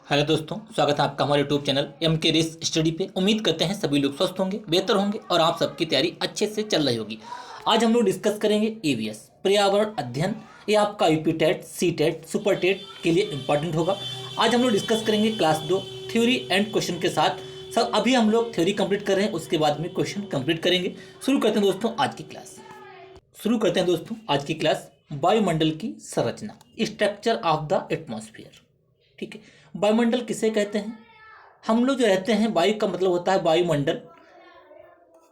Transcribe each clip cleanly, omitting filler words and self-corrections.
Hello दोस्तों, स्वागत है आपका हमारे यूट्यूब चैनल एम के रेस स्टडी पे। उम्मीद करते हैं सभी लोग स्वस्थ होंगे, बेहतर होंगे और आप सबकी तैयारी अच्छे से चल रही होगी। आज हम लोग डिस्कस करेंगे ईवीएस पर्यावरण अध्ययन। ये आपका UP TET, C TET, super TET के लिए इंपॉर्टेंट होगा। आज हम लोग डिस्कस करेंगे क्लास 2 थ्योरी एंड क्वेश्चन के साथ। सब अभी हम लोग थ्योरी कंप्लीट कर रहे हैं, उसके बाद में क्वेश्चन कंप्लीट करेंगे। शुरू करते हैं दोस्तों आज की क्लास। वायुमंडल की संरचना, स्ट्रक्चर ऑफ द एटमॉस्फेयर। ठीक है, वायुमंडल किसे कहते हैं? हम लोग जो रहते हैं, वायु का मतलब होता है वायुमंडल,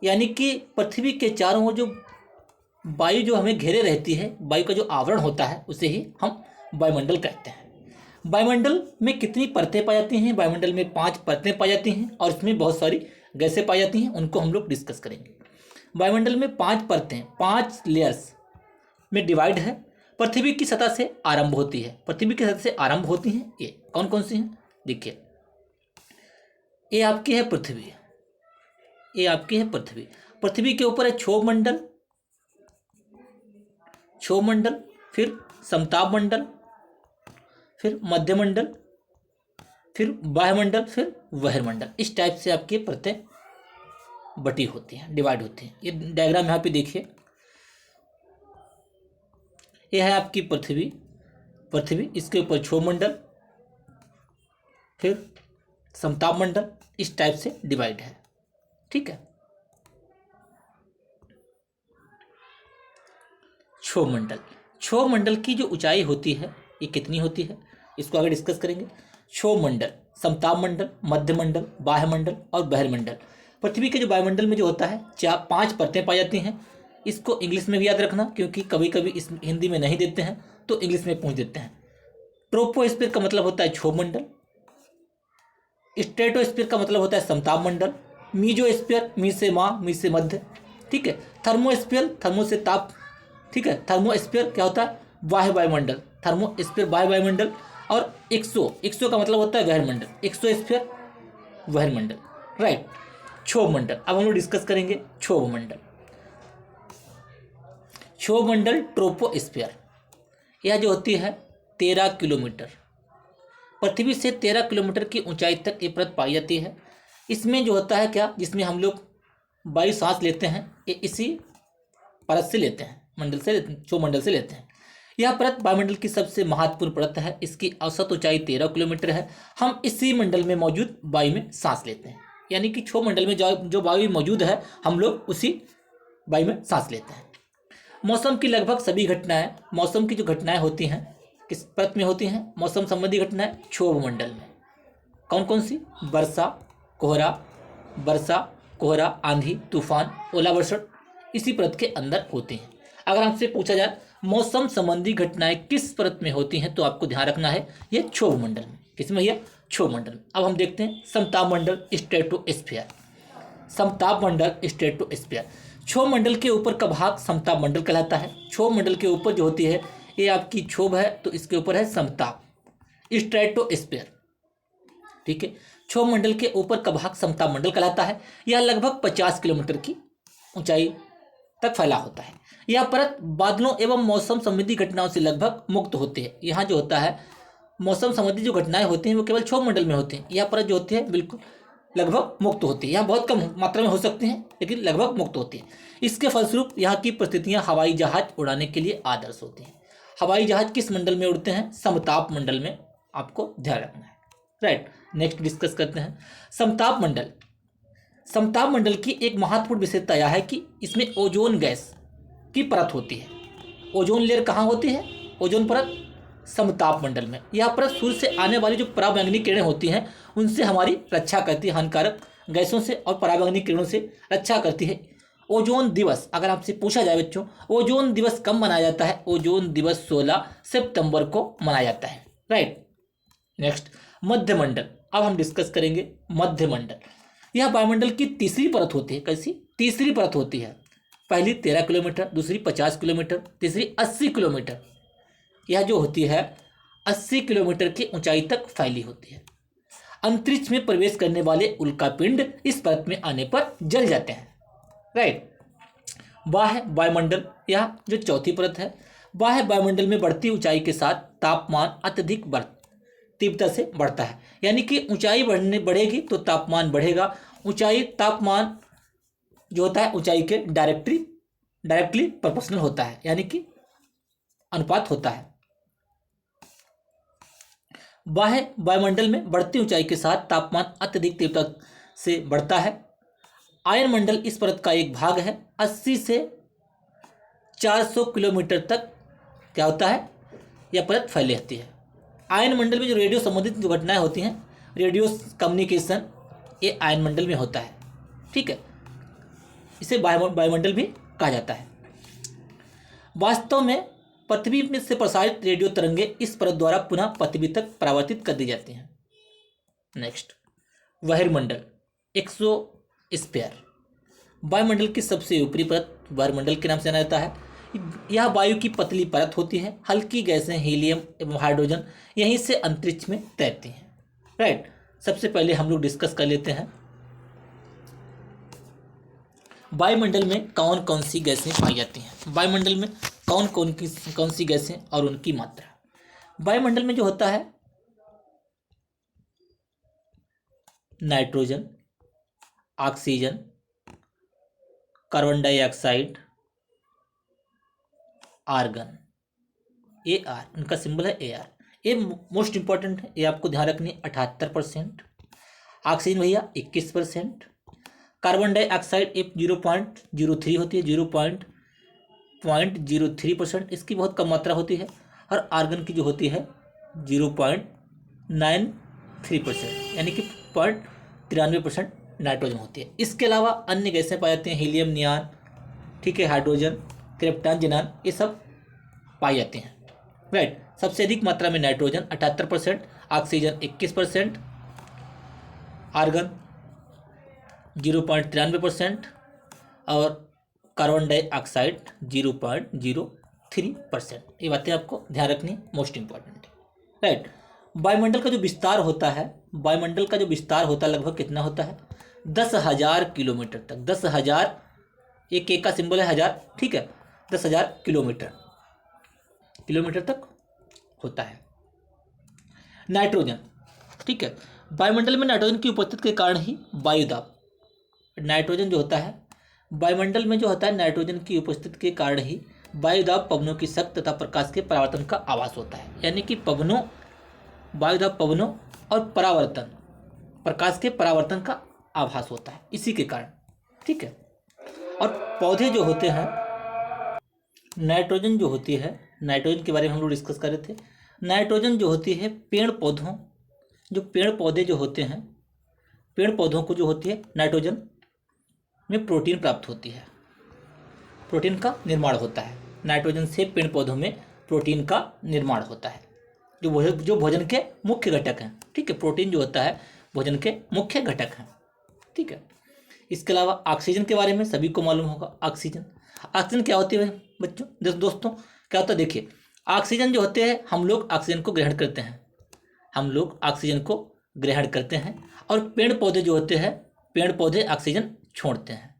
यानी कि पृथ्वी के चारों ओर जो वायु जो हमें घेरे रहती है, वायु का जो आवरण होता है, उसे ही हम वायुमंडल कहते हैं। वायुमंडल में कितनी परतें पाई जाती हैं? वायुमंडल में 5 परतें पाई जाती हैं और इसमें बहुत सारी गैसें पाई जाती हैं, उनको हम लोग डिस्कस करेंगे। वायुमंडल में 5 परतें, 5 लेयर्स में डिवाइड है। पृथ्वी की सतह से आरंभ होती है। ये कौन कौन सी हैं? देखिए, ये आपकी है पृथ्वी। पृथ्वी के ऊपर है क्षोभ मंडल, फिर समताप मंडल, फिर मध्यमंडल, फिर वायुमंडल, फिर बहिर्मंडल। इस टाइप से आपकी परतें बटी होती हैं, डिवाइड होती हैं। ये डायग्राम यहाँ पे देखिए, यह है आपकी पृथ्वी। इसके ऊपर क्षोभ मंडल, फिर समताप मंडल, इस टाइप से डिवाइड है। ठीक है, क्षोभ मंडल की जो ऊंचाई होती है, ये कितनी होती है, इसको आगे डिस्कस करेंगे। क्षोभ मंडल, समताप मंडल, मध्यमंडल, वायुमंडल और बहिर्मंडल। पृथ्वी के जो वायुमंडल में जो होता है 5 परतें पाई जाती हैं। इसको इंग्लिश में भी याद रखना, क्योंकि कभी कभी इस हिंदी में नहीं देते हैं तो इंग्लिश में पूछ देते हैं। ट्रोपोस्फीयर का मतलब होता है क्षोभ मंडल, स्ट्रेटोस्फीयर का मतलब होता है समताप मंडल, मीजोस्फीयर, मी से मध्य। ठीक है, थर्मोस्फीयर, थर्मो से ताप। ठीक है, थर्मोस्फीयर क्या होता है? बाह्य वायुमंडल। थर्मोस्फीयर बाह्य वायुमंडल। और एक्सो का मतलब होता है बहिर्मंडल, एक्सोस्फीयर बहिर्मंडल। राइट, क्षोभ मंडल। अब हम लोग डिस्कस करेंगे क्षोभ मंडल ट्रोपोस्फीयर। यह जो होती है 13 किलोमीटर, पृथ्वी से 13 किलोमीटर की ऊंचाई तक ये परत पाई जाती है। इसमें जो होता है क्या, जिसमें हम लोग वायु सांस लेते हैं, ये इसी परत से लेते हैं, क्षोभ मंडल से लेते हैं। यह परत वायुमंडल की सबसे महत्वपूर्ण परत है। इसकी औसत ऊंचाई 13 किलोमीटर है। हम इसी मंडल में मौजूद वायु में सांस लेते हैं, यानी कि क्षोभ मंडल में जो वायु मौजूद है, हम लोग उसी वायु में सांस लेते हैं। मौसम की लगभग सभी घटनाएं, मौसम की जो घटनाएं होती हैं किस परत में होती हैं? मौसम संबंधी घटनाएं क्षोभ मंडल में। कौन कौन सी? वर्षा, कोहरा, आंधी, तूफान, ओलावर्षण इसी परत के अंदर होते हैं। अगर आपसे पूछा जाए मौसम संबंधी घटनाएं किस परत में होती हैं, तो आपको ध्यान रखना है ये क्षोभ मंडल में। किसमें? यह क्षोभ मंडल। अब हम देखते हैं समताप मंडल, स्ट्रेटोस्फीयर। क्षोभ मंडल के ऊपर का भाग समताप मंडल कहलाता है। क्षोभ मंडल के ऊपर जो होती है, ये आपकी क्षोभ है, तो इसके ऊपर है समताप, स्ट्रेटोस्फीयर। ठीक है, क्षोभ मंडल के ऊपर का भाग समताप मंडल कहलाता है। यह लगभग 50 किलोमीटर की ऊंचाई तक फैला होता है। यह परत बादलों एवं मौसम संबंधी घटनाओं से लगभग मुक्त होती है। यहाँ जो होता है, मौसम संबंधी जो घटनाएं होती हैं वो केवल क्षोभ मंडल में होती हैं। यह परत जो होती है बिल्कुल लगभग मुक्त होती है। यहाँ बहुत कम मात्रा में हो सकती हैं, लेकिन लगभग मुक्त होती है। इसके फलस्वरूप यहाँ की परिस्थितियाँ हवाई जहाज उड़ाने के लिए आदर्श होती हैं। हवाई जहाज किस मंडल में उड़ते हैं? समताप मंडल में, आपको ध्यान रखना है। राइट, नेक्स्ट डिस्कस करते हैं समताप मंडल की एक महत्वपूर्ण विशेषता यह है कि इसमें ओजोन गैस की परत होती है। ओजोन लेयर कहाँ होती है? ओजोन परत समताप मंडल में। यह परत सूर्य से आने वाली जो पराबैंगनी किरणें होती हैं, उनसे हमारी रक्षा करती है, हानिकारक गैसों से और पराबैंगनी किरणों से रक्षा करती है। ओजोन दिवस, अगर आपसे पूछा जाए बच्चों, ओजोन दिवस कब मनाया जाता है? ओजोन दिवस 16 सितंबर को मनाया जाता है। राइट, नेक्स्ट मध्यमंडल। अब हम डिस्कस करेंगे मध्यमंडल। यह वायुमंडल की तीसरी परत होती है। कैसी? तीसरी परत होती है। पहली 13 किलोमीटर, दूसरी 50 किलोमीटर, तीसरी 80 किलोमीटर। यह जो होती है 80 किलोमीटर की ऊंचाई तक फैली होती है। अंतरिक्ष में प्रवेश करने वाले उल्कापिंड इस परत में आने पर जल जाते हैं। राइट, बाह्य वायुमंडल, यह जो चौथी परत है। बाह्य वायुमंडल में बढ़ती ऊंचाई के साथ तापमान अत्यधिक तीव्रता से बढ़ता है। यानी कि ऊंचाई बढ़ेगी तो तापमान बढ़ेगा। ऊंचाई तापमान जो होता है ऊंचाई के डायरेक्टली प्रोपोर्शनल होता है, यानी कि अनुपात होता है। बाह्य वायुमंडल में बढ़ती ऊंचाई के साथ तापमान अत्यधिक तीव्रता से बढ़ता है। आयनमंडल इस परत का एक भाग है। 80 से 400 किलोमीटर तक क्या होता है, यह परत फैली रहती है। आयनमंडल में जो रेडियो संबंधित जो घटनाएं होती हैं, रेडियो कम्युनिकेशन, ये आयनमंडल में होता है। ठीक है, इसे वायुमंडल भी कहा जाता है। वास्तव में पृथ्वी में से प्रसारित रेडियो तरंगे इस परत द्वारा पुनः पृथ्वी तक परावर्तित कर दी जाती हैं। नेक्स्ट, बहिर्मंडल एक्सोस्फीयर। वायुमंडल की सबसे ऊपरी परत बहिर्मंडल के नाम से जाना जाता है। यह वायु की पतली परत होती है। हल्की गैसें हीलियम एवं हाइड्रोजन यहीं से अंतरिक्ष में तैरती हैं। राइट, सबसे पहले हम लोग डिस्कस कर लेते हैं वायुमंडल में कौन कौन सी गैसें पाई जाती हैं। वायुमंडल में कौन सी गैसें और उनकी मात्रा। वायुमंडल में जो होता है nitrogen, oxygen, carbon dioxide, argon, AR, उनका सिंबल है AR। ये मोस्ट इंपॉर्टेंट है, ये आपको ध्यान रखनी है। 78%। ऑक्सीजन भैया 21%। कार्बन डाइऑक्साइड 0.03 होती है, 0.03%, इसकी बहुत कम मात्रा होती है। और आर्गन की जो होती है 0.93%, यानी कि 0.93% नाइट्रोजन होती है। इसके अलावा अन्य गैसें पाई जाती हैं, हीलियम, नियान, ठीक है, हाइड्रोजन, क्रिप्टॉन, जिनान, ये सब पाई जाती हैं। राइट, सबसे अधिक मात्रा में नाइट्रोजन 78%, ऑक्सीजन 21%, आर्गन 0.93% और कार्बन डाइऑक्साइड 0.03%। ये बातें आपको ध्यान रखनी मोस्ट इंपॉर्टेंट है। राइट, वायुमंडल का जो विस्तार होता है, वायुमंडल का जो विस्तार होता है लगभग कितना होता है, 10,000 किलोमीटर तक। 10,000, एक का सिंबल है 1000, ठीक है, 10,000 किलोमीटर तक होता है। नाइट्रोजन, ठीक है, वायुमंडल में नाइट्रोजन की उपस्थिति के कारण ही वायुदाब, नाइट्रोजन जो होता है वायुमंडल में जो होता है, नाइट्रोजन की उपस्थिति के कारण ही वायुदाब पवनों की शक्ति तथा प्रकाश के परावर्तन का आभास होता है। यानी कि पवनों, वायुदाब पवनों और परावर्तन, प्रकाश के परावर्तन का आभास होता है इसी के कारण। ठीक है, और पौधे जो होते हैं, नाइट्रोजन जो होती है, नाइट्रोजन के बारे में हम लोग डिस्कस कर रहे थे। नाइट्रोजन जो होती है पेड़ पौधों, जो पेड़ पौधे जो होते हैं, पेड़ पौधों को जो होती है नाइट्रोजन में प्रोटीन प्राप्त होती है, प्रोटीन का निर्माण होता है। नाइट्रोजन से पेड़ पौधों में प्रोटीन का निर्माण होता है, जो भोजन के मुख्य घटक हैं। ठीक है, प्रोटीन जो होता है भोजन के मुख्य घटक हैं। ठीक है, इसके अलावा ऑक्सीजन के बारे में सभी को मालूम होगा। ऑक्सीजन क्या होती है बच्चों, दोस्तों क्या होता है, देखिए ऑक्सीजन जो होते हैं, हम लोग ऑक्सीजन को ग्रहण करते हैं, हम लोग ऑक्सीजन को ग्रहण करते हैं, और पेड़ पौधे जो होते हैं, पेड़ पौधे ऑक्सीजन छोड़ते हैं।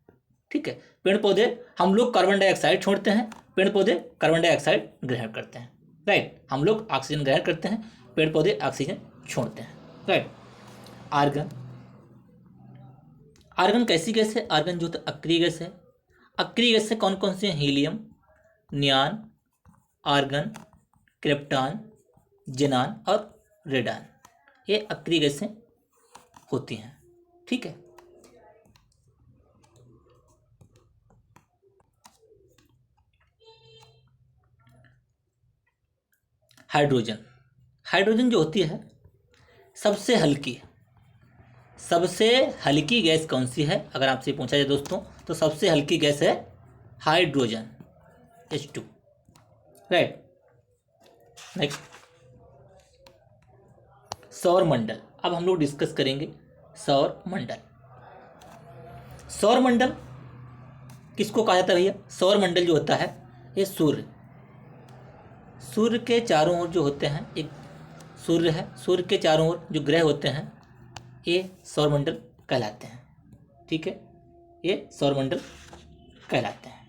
ठीक है, पेड़ पौधे, हम लोग कार्बन डाइऑक्साइड छोड़ते हैं, पेड़ पौधे कार्बन डाइऑक्साइड ग्रहण करते हैं। राइट, हम लोग ऑक्सीजन ग्रहण करते हैं, पेड़ पौधे ऑक्सीजन छोड़ते हैं। राइट, आर्गन, आर्गन कैसी गैस है, आर्गन जो है अक्रिय गैस है। अक्रिय गैस से कौन कौन से हैं, हीलियम, नियान, आर्गन, क्रिप्टॉन, जिनान और रेडान, ये अक्रिय गैसें होती हैं। ठीक है, हाइड्रोजन, हाइड्रोजन जो होती है सबसे हल्की गैस कौन सी है, अगर आपसे पूछा जाए दोस्तों, तो सबसे हल्की गैस है हाइड्रोजन, H2। राइट, नेक्स्ट, सौर मंडल। अब हम लोग डिस्कस करेंगे सौर मंडल। सौर मंडल किसको कहा जाता है भैया, सौर मंडल जो होता है ये सूर्य के चारों ओर जो होते हैं, एक सूर्य है, सूर्य के चारों ओर जो ग्रह होते हैं, ये सौरमंडल कहलाते हैं। ठीक है, ये सौरमंडल कहलाते हैं।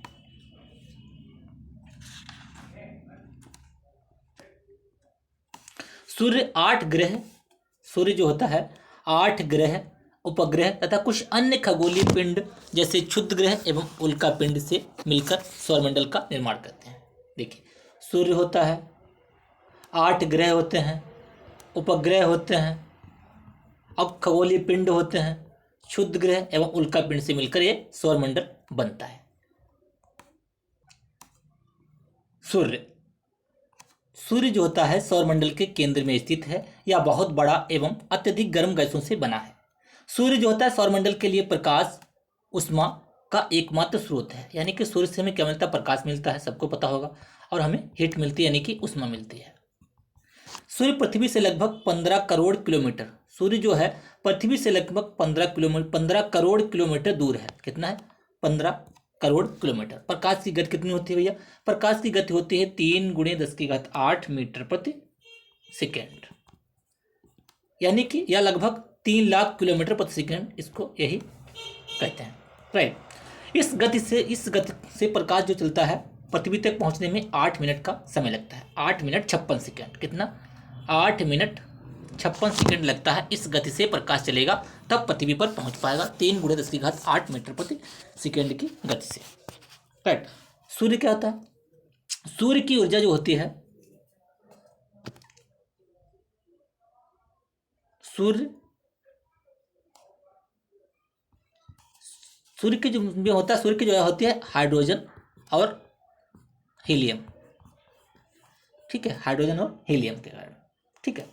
सूर्य 8 ग्रह, सूर्य जो होता है 8 ग्रह, उपग्रह तथा कुछ अन्य खगोलीय पिंड जैसे क्षुद्र ग्रह एवं उल्का पिंड से मिलकर सौरमंडल का निर्माण करते हैं। देखिए, सूर्य होता है, 8 ग्रह होते हैं, उपग्रह होते हैं, अब खगोलीय पिंड होते हैं, क्षुद्र ग्रह एवं उल्का पिंड से मिलकर ये सौरमंडल बनता है। सूर्य, सूर्य जो होता है सौरमंडल के केंद्र में स्थित है। यह बहुत बड़ा एवं अत्यधिक गर्म गैसों से बना है। सूर्य जो होता है सौरमंडल के लिए प्रकाश उष्मा का एकमात्र स्रोत है। यानी कि सूर्य से हमें क्या मिलता है? प्रकाश मिलता है, सबको पता होगा, और हमें हीट मिलती है, यानी कि उष्मा मिलती है। सूर्य पृथ्वी से लगभग 15 करोड़ किलोमीटर, सूर्य जो है पृथ्वी से लगभग 15 करोड़ किलोमीटर दूर है। कितना है? 15 करोड़ किलोमीटर। प्रकाश की गति कितनी होती है भैया? प्रकाश की गति होती है 3 × 10⁸ मीटर प्रति सेकेंड, यानी कि यह लगभग 3 लाख किलोमीटर प्रति सेकेंड, इसको यही कहते हैं, राइट। इस गति से प्रकाश जो चलता है पृथ्वी तक पहुंचने में 8 मिनट का समय लगता है। 8 मिनट 56 सेकेंड। कितना? 8 मिनट 56 सेकेंड लगता है। इस गति से प्रकाश चलेगा तब पृथ्वी पर पहुंच पाएगा 3 × 10⁸ मीटर प्रति सेकेंड की गति से, राइट। सूर्य क्या होता है? सूर्य की ऊर्जा जो होती है, सूर्य की जो होता है, सूर्य की जो होती है हाइड्रोजन और हीलियम, ठीक है, हाइड्रोजन और हीलियम के कारण, ठीक है,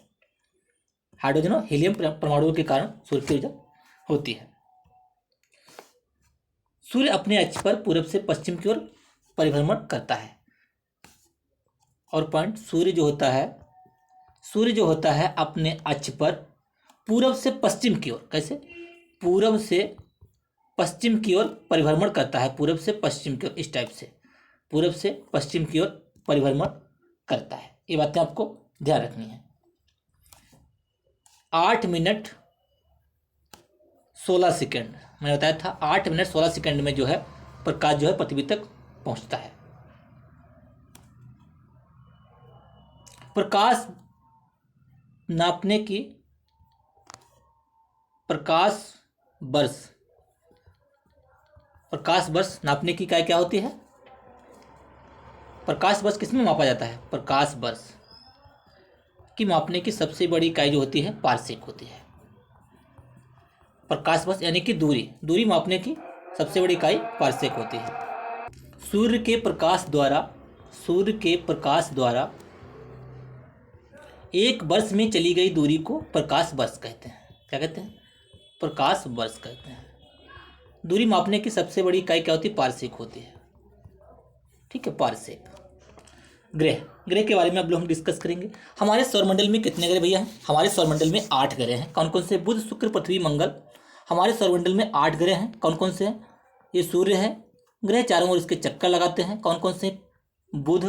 हाइड्रोजन और हीलियम परमाणुओं के कारण सूर्य की ऊर्जा होती है। सूर्य अपने अक्ष पर पूरब से पश्चिम की ओर परिभ्रमण करता है। और पॉइंट, सूर्य जो होता है अपने अक्ष पर पूरब से पश्चिम की ओर, कैसे? पूरब से पश्चिम की ओर परिभ्रमण करता है। पूरब से पश्चिम की ओर, इस टाइप से पूरब से पश्चिम की ओर परिभ्रमण करता है। ये बातें आपको ध्यान रखनी है। 8 मिनट 16 सेकेंड मैंने बताया था, 8 मिनट 16 सेकेंड में जो है प्रकाश जो है पृथ्वी तक पहुंचता है। प्रकाश नापने की प्रकाश वर्ष नापने की इकाई क्या होती है? प्रकाश वर्ष किसमें मापा जाता है? प्रकाश वर्ष की मापने की सबसे बड़ी इकाई जो होती है पारसेक होती है। प्रकाश वर्ष यानी कि दूरी मापने की सबसे बड़ी इकाई पारसेक होती है। सूर्य के प्रकाश द्वारा एक वर्ष में चली गई दूरी को प्रकाश वर्ष कहते हैं। क्या कहते हैं? प्रकाश वर्ष कहते हैं। दूरी मापने की सबसे बड़ी इकाई क्या होती है? पारसेक होती है, ठीक है, पारसेक। ग्रह के बारे में अब लोग हम डिस्कस करेंगे। हमारे सौरमंडल में कितने ग्रह भैया हैं? हमारे सौरमंडल में 8 ग्रह हैं। कौन कौन से? बुध, शुक्र, पृथ्वी, मंगल। हमारे सौरमंडल में 8 ग्रह हैं। कौन कौन से हैं? ये सूर्य है, ग्रह चारों ओर इसके चक्कर लगाते हैं। कौन कौन से? बुध,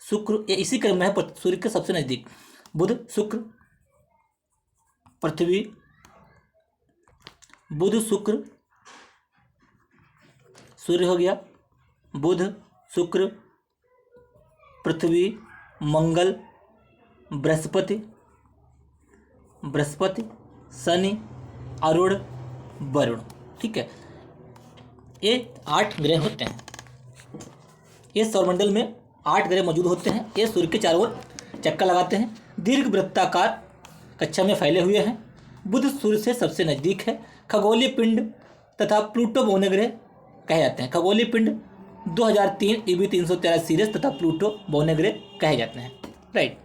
शुक्र, ये इसी क्रम में है, सूर्य के सबसे नजदीक। बुध, शुक्र, पृथ्वी, बुध, शुक्र, सूर्य हो गया, बुध, शुक्र, पृथ्वी, मंगल, बृहस्पति, शनि, अरुण, वरुण, ठीक है। ये 8 ग्रह होते हैं। ये सौरमंडल में 8 ग्रह मौजूद होते हैं। ये सूर्य के चारों ओर चक्कर लगाते हैं, दीर्घ वृत्ताकार कक्षा में फैले हुए हैं। बुध सूर्य से सबसे नजदीक है। खगोलीय पिंड तथा प्लूटो बौने ग्रह कहे जाते हैं। खगोलीय पिंड 2003 EB 313 सीरियस तथा प्लूटो बौने ग्रह कहे जाते हैं, राइट।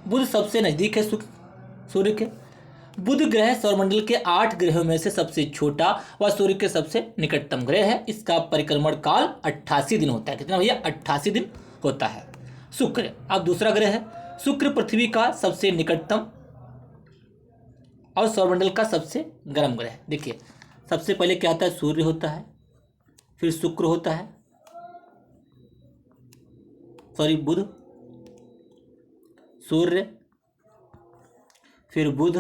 बुध सबसे नजदीक है सूर्य के। बुध ग्रह सौरमंडल के 8 ग्रहों में से सबसे छोटा व सूर्य के सबसे निकटतम ग्रह है। इसका परिक्रमण काल 88 दिन होता है। कितना भैया? 88 दिन होता है। शुक्र अब दूसरा ग्रह है। शुक्र पृथ्वी का सबसे निकटतम और सौरमंडल का सबसे गर्म ग्रह। देखिए, सबसे पहले क्या होता है? सूर्य होता है, फिर शुक्र होता है, बुध, सूर्य, फिर बुध,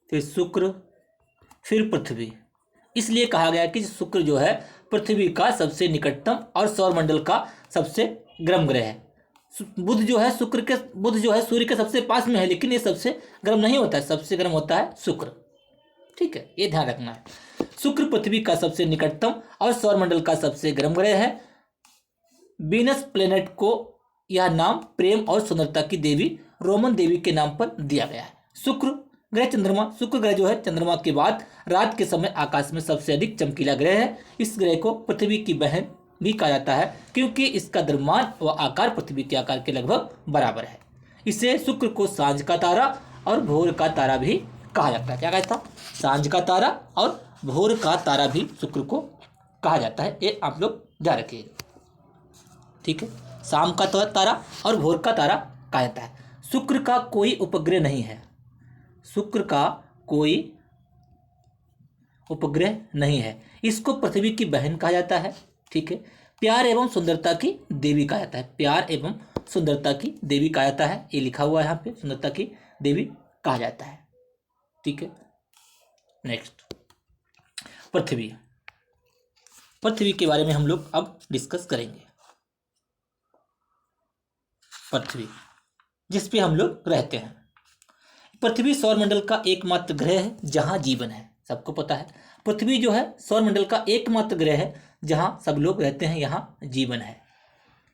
फिर शुक्र, फिर पृथ्वी। इसलिए कहा गया कि शुक्र जो है पृथ्वी का सबसे निकटतम और सौरमंडल का सबसे गर्म ग्रह है। बुध जो है सूर्य के सबसे पास में है, लेकिन ये सबसे गर्म नहीं होता है, सबसे गर्म होता है शुक्र। ठीक है, ये ध्यान रखना है। शुक्र पृथ्वी का सबसे निकटतम और सौरमंडल का सबसे गर्म ग्रह है। वीनस प्लेनेट को यह नाम प्रेम और सुंदरता की देवी रोमन देवी के नाम पर दिया गया है। शुक्र ग्रह जो है चंद्रमा के बाद रात के समय आकाश में सबसे अधिक चमकीला ग्रह है। इस ग्रह को पृथ्वी की बहन भी कहा जाता है, क्योंकि इसका द्रव्यमान व आकार पृथ्वी के आकार के लगभग बराबर है। इसे शुक्र को सांझ का तारा और भोर का तारा भी कहा जाता है। क्या कहता है? सांझ का तारा और भोर का तारा भी शुक्र को कहा जाता है। ये आप लोग ध्यान रखिएगा। ठीक है, शाम का तारा और भोर का तारा कहा जाता है। शुक्र का कोई उपग्रह नहीं है। शुक्र का कोई उपग्रह नहीं है। इसको पृथ्वी की बहन कहा जाता है। ठीक है, प्यार एवं सुंदरता की देवी कहा जाता है। प्यार एवं सुंदरता की देवी कहा जाता है, ये लिखा हुआ है यहाँ पे, सुंदरता की देवी कहा जाता है। ठीक है, नेक्स्ट पृथ्वी के बारे में हम लोग अब डिस्कस करेंगे। पृथ्वी जिस पे हम लोग रहते हैं। पृथ्वी सौरमंडल का एकमात्र ग्रह है जहां जीवन है। सबको पता है पृथ्वी जो है सौरमंडल का एकमात्र ग्रह है जहां सब लोग रहते हैं, यहाँ जीवन है।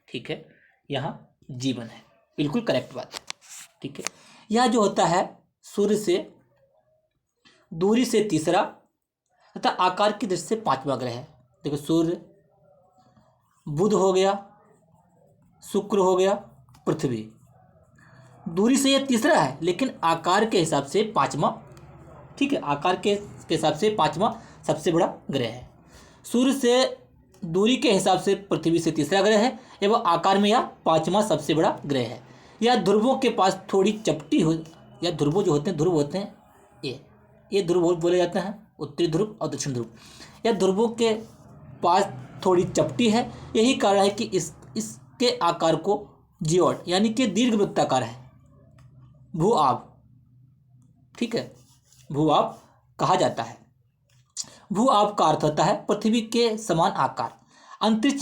ठीक है, यहाँ जीवन है, बिल्कुल करेक्ट बात है। ठीक है, यह जो होता है सूर्य से दूरी से तीसरा तथा आकार की दृष्टि से पांचवा ग्रह है। देखो, सूर्य, बुध हो गया, शुक्र हो गया, पृथ्वी। दूरी से यह तीसरा है, लेकिन आकार के हिसाब से पांचवा। ठीक है, आकार के हिसाब से पांचवा सबसे बड़ा ग्रह है। सूर्य से दूरी के हिसाब से पृथ्वी से तीसरा ग्रह है एवं आकार में यह पांचवा सबसे बड़ा ग्रह है। यह ध्रुवों के पास थोड़ी चपटी हो, या ध्रुव जो होते हैं, ध्रुव होते हैं ये ध्रुव बोले जाते हैं, उत्तरी ध्रुव और दक्षिण ध्रुव। यह ध्रुवों के पास थोड़ी चपटी है। यही कारण है कि इसके आकार को जियोड यानी कि दीर्घवृत्ताकार है। भू-आब, ठीक है, भू-आब कहा जाता है। भू-आब का अर्थ होता है पृथ्वी के समान आकार। अंतरिक्ष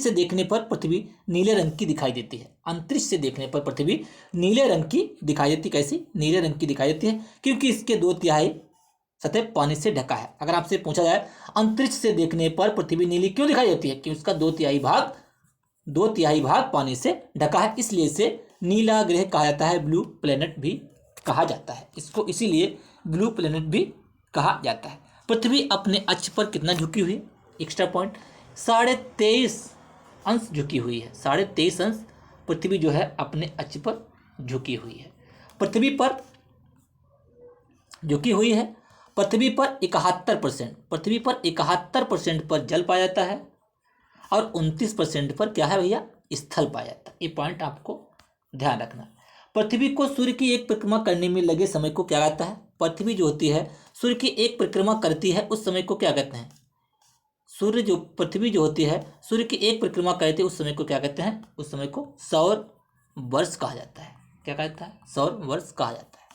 से देखने पर पृथ्वी नीले रंग की दिखाई देती है। अंतरिक्ष से देखने पर पृथ्वी नीले रंग की दिखाई देती है। कैसी नीले रंग की दिखाई देती है? क्योंकि इसके 2/3 सतह पानी से ढका है। अगर आपसे पूछा जाए अंतरिक्ष से देखने पर पृथ्वी नीली क्यों दिखाई देती है, कि उसका 2/3 भाग पानी से ढका है, इसलिए इसे नीला ग्रह कहा जाता है। ब्लू प्लेनेट भी कहा जाता है इसको, इसीलिए ब्लू प्लेनेट भी कहा जाता है। पृथ्वी अपने अक्ष पर कितना झुकी हुई है? एक्स्ट्रा पॉइंट, 23.5 अंश झुकी हुई है। 23.5 अंश पृथ्वी जो है अपने अक्ष पर झुकी हुई है। पृथ्वी पर झुकी हुई है। पृथ्वी पर 71% पर जल पाया जाता है और 29% पर क्या है भैया? स्थल पाया जाता है। ये पॉइंट आपको ध्यान रखना। पृथ्वी को सूर्य की एक परिक्रमा करने में लगे समय को क्या कहता है? पृथ्वी जो होती है सूर्य की एक परिक्रमा करती है, उस समय को क्या कहते हैं? पृथ्वी जो होती है सूर्य की एक परिक्रमा करती है, उस समय को क्या कहते हैं? उस समय को सौर वर्ष कहा जाता है। क्या कहता है? सौर वर्ष कहा जाता है।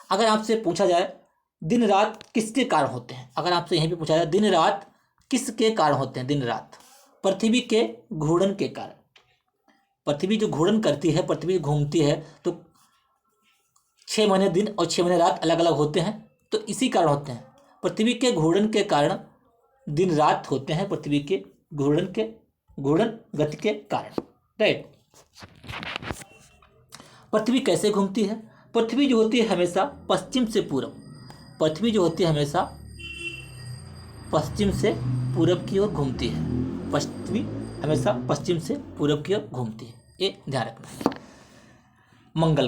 अगर आपसे पूछा जाए दिन रात किसके कारण होते हैं, अगर आपसे यहीं पे पूछा जाए दिन रात किसके कारण होते हैं? दिन रात पृथ्वी के घूर्णन के कारण। पृथ्वी जो घूर्णन करती है, पृथ्वी घूमती है, तो 6 महीने दिन और 6 महीने रात अलग अलग होते हैं, तो इसी कारण होते हैं। पृथ्वी के घूर्णन के कारण दिन रात होते हैं, पृथ्वी के घूर्णन गति के कारण। राइट। पृथ्वी कैसे घूमती है? पृथ्वी जो होती है हमेशा पश्चिम से पूर्व, पृथ्वी जो होती है हमेशा पश्चिम से पूर्व की ओर घूमती है। पृथ्वी हमेशा पश्चिम से पूर्व की ओर घूमती है, ये ध्यान रखना। मंगल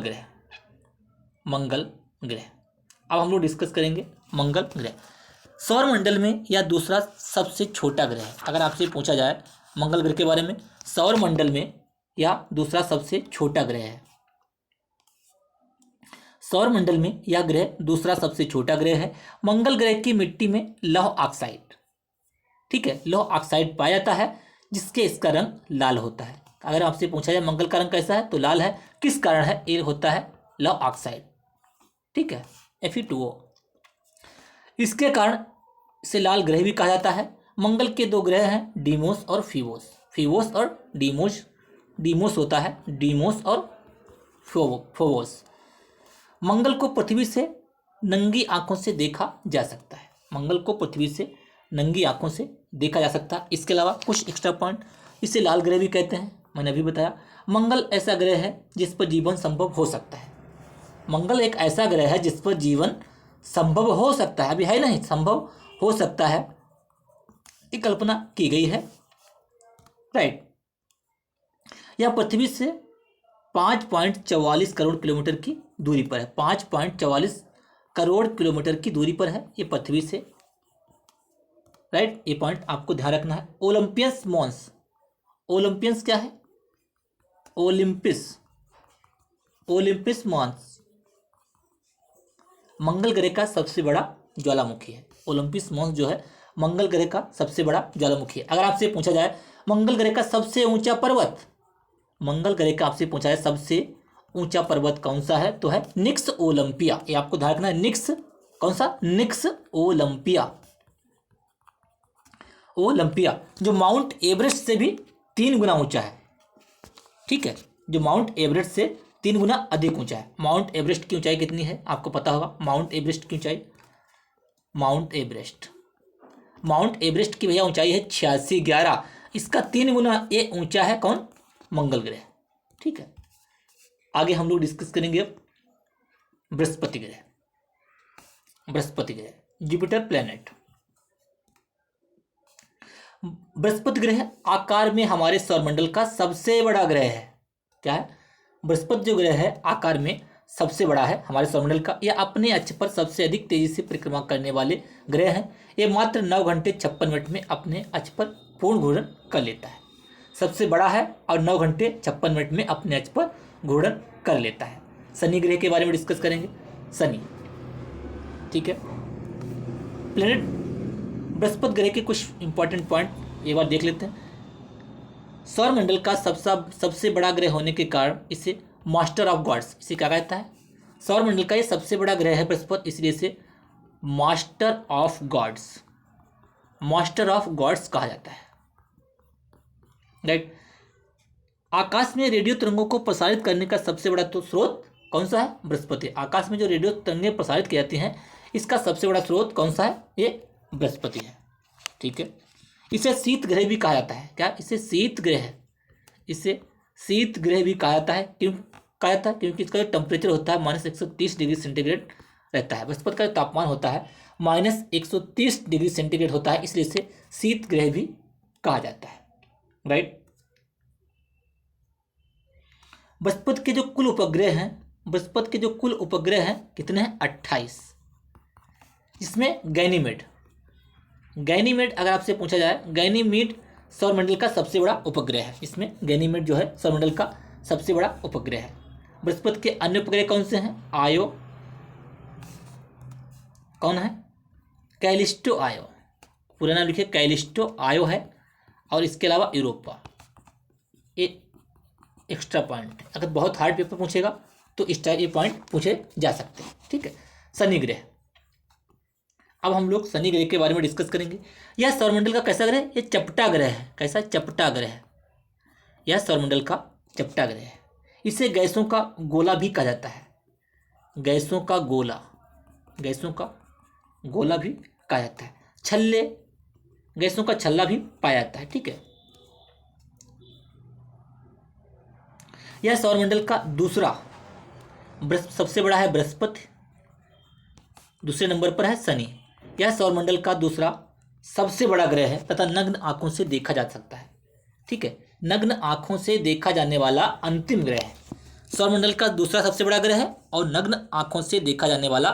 ग्रह, अब हम लोग डिस्कस करेंगे मंगल ग्रह। सौरमंडल में यह दूसरा सबसे छोटा ग्रह है। अगर आपसे पूछा जाए मंगल ग्रह के बारे में, सौरमंडल में यह दूसरा सबसे छोटा ग्रह है। सौरमंडल में यह ग्रह दूसरा सबसे छोटा ग्रह है। मंगल ग्रह की मिट्टी में लौह ऑक्साइड, ठीक है, लौह ऑक्साइड पाया जाता है, जिसके इसका रंग लाल होता है। अगर आपसे पूछा जाए मंगल का रंग कैसा है, तो लाल है। किस कारण है? ये होता है लौह ऑक्साइड, ठीक है, Fe2O। इसके कारण इसे लाल ग्रह भी कहा जाता है। मंगल के 2 ग्रह हैं, डीमोस और फीबोस। फीबोस और डीमोस डीमोस होता है, डीमोस और फोबोस। मंगल को पृथ्वी से नंगी आंखों से देखा जा सकता है, मंगल को पृथ्वी से नंगी आंखों से देखा जा सकता है। इसके अलावा कुछ एक्स्ट्रा पॉइंट, इसे लाल ग्रह भी कहते हैं, मैंने अभी बताया। मंगल ऐसा ग्रह है जिस पर जीवन संभव हो सकता है, मंगल एक ऐसा ग्रह है जिस पर जीवन संभव हो सकता है, अभी है नहीं, संभव हो सकता है, ये कल्पना की गई है, राइट। यह पृथ्वी से 5.44 करोड़ किलोमीटर की दूरी पर है, 5.44 करोड़ किलोमीटर की दूरी पर है ये पृथ्वी से, राइट। ये पॉइंट आपको ध्यान रखना है। ओलंपियस मॉन्स, ओलंपियंस क्या है? ओलिम्पिस, ओलिम्पिस मॉन्स मंगल ग्रह का सबसे बड़ा ज्वालामुखी है। ओलंपिस मॉन्स जो है मंगल ग्रह का सबसे बड़ा ज्वालामुखी है। अगर आपसे पूछा जाए मंगल ग्रह का सबसे ऊंचा पर्वत, मंगल ग्रह का आपसे पूछा जाए सबसे ऊंचा पर्वत कौन सा है, तो है निक्स ओलंपिया। ये आपको ध्यान रखना है, निक्स, कौन सा? निक्स ओलंपिया, ओलंपिया, जो माउंट एवरेस्ट से भी 3 गुना ऊंचा है, ठीक है, जो माउंट एवरेस्ट से 3 गुना अधिक ऊंचा है। माउंट एवरेस्ट की ऊंचाई कितनी है आपको पता होगा, माउंट एवरेस्ट की ऊंचाई, माउंट एवरेस्ट, माउंट एवरेस्ट की भैया ऊंचाई है 8611, इसका 3 गुना ये ऊंचा है कौन? मंगल ग्रह, ठीक है। आगे हम लोग डिस्कस करेंगे अब बृहस्पति ग्रह, बृहस्पति ग्रह, जुपिटर प्लैनेट। बृहस्पति ग्रह आकार में हमारे सौरमंडल का सबसे बड़ा ग्रह है। क्या है? बृहस्पति जो ग्रह है आकार में सबसे बड़ा है हमारे सौरमंडल का। यह अपने अक्ष पर सबसे अधिक तेजी से परिक्रमा करने वाले ग्रह हैं। ये मात्र 9 घंटे 56 मिनट में अपने अक्ष पर पूर्ण घूर्णन कर लेता है। सबसे बड़ा है और 9 घंटे 56 मिनट में अपने अक्ष पर घूर्णन कर लेता है। शनि ग्रह के बारे में डिस्कस करेंगे, शनि, ठीक है। प्लेनेट बृहस्पति ग्रह के कुछ इंपॉर्टेंट पॉइंट एक बार देख लेते हैं। सौरमंडल का सबसे बड़ा ग्रह होने के कारण इसे मास्टर ऑफ गॉड्स, इसे क्या कहता है? सौरमंडल का ये सबसे बड़ा ग्रह है बृहस्पति, इसलिए इसे master of gods, master of gods कहा जाता है, राइट। आकाश में रेडियो तरंगों को प्रसारित करने का सबसे बड़ा तो स्रोत कौन सा है? बृहस्पति। आकाश में जो रेडियो तरंगें प्रसारित की जाती हैं इसका सबसे बड़ा स्रोत कौन सा है? ये बृहस्पति है, ठीक है। इसे शीत ग्रह भी कहा जाता है। क्या? इसे शीत ग्रह, इसे शीत ग्रह भी कहा जाता है। क्यों कहा जाता है? क्योंकि इसका जो टेम्परेचर होता है -130 डिग्री सेंटीग्रेड रहता है। बृहस्पति का जो तापमान होता है -130 डिग्री सेंटीग्रेड होता है, इसलिए इसे शीत ग्रह भी कहा जाता है, राइट। बृहस्पति के जो कुल उपग्रह हैं, बृहस्पति के जो कुल उपग्रह हैं कितने हैं? 28। इसमें गैनीमेड, गैनीमेड अगर आपसे पूछा जाए, गैनीमेड सौरमंडल का सबसे बड़ा उपग्रह है। इसमें गैनीमेड जो है सौरमंडल का सबसे बड़ा उपग्रह है। बृहस्पति के अन्य उपग्रह कौन से हैं? आयो, कौन है? कैलिस्टो आयो, पूरा नाम लिखिए, कैलिस्टो आयो है। और इसके अलावा यूरोपा। ये एक्स्ट्रा पॉइंट, अगर बहुत हार्ड पेपर पूछेगा तो इस टाइप ये पॉइंट पूछे जा सकते हैं, ठीक है। शनि ग्रह, अब हम लोग शनि ग्रह के बारे में डिस्कस करेंगे। यह सौरमंडल का कैसा ग्रह है? ये चपटा ग्रह है। कैसा? चपटा ग्रह है। यह सौरमंडल का चपटा ग्रह है। इसे गैसों का गोला भी कहा जाता है। गैसों का गोला, गैसों का गोला भी कहा जाता है। छल्ले, गैसों का छल्ला भी पाया जाता है, ठीक है। यह सौरमंडल का दूसरा, सबसे बड़ा है बृहस्पति, दूसरे नंबर पर है शनि। यह सौरमंडल का दूसरा सबसे बड़ा ग्रह है तथा नग्न आंखों से देखा जा सकता है, ठीक है। नग्न आंखों से देखा जाने वाला अंतिम ग्रह है। सौरमंडल का दूसरा सबसे बड़ा ग्रह है और नग्न आंखों से देखा जाने वाला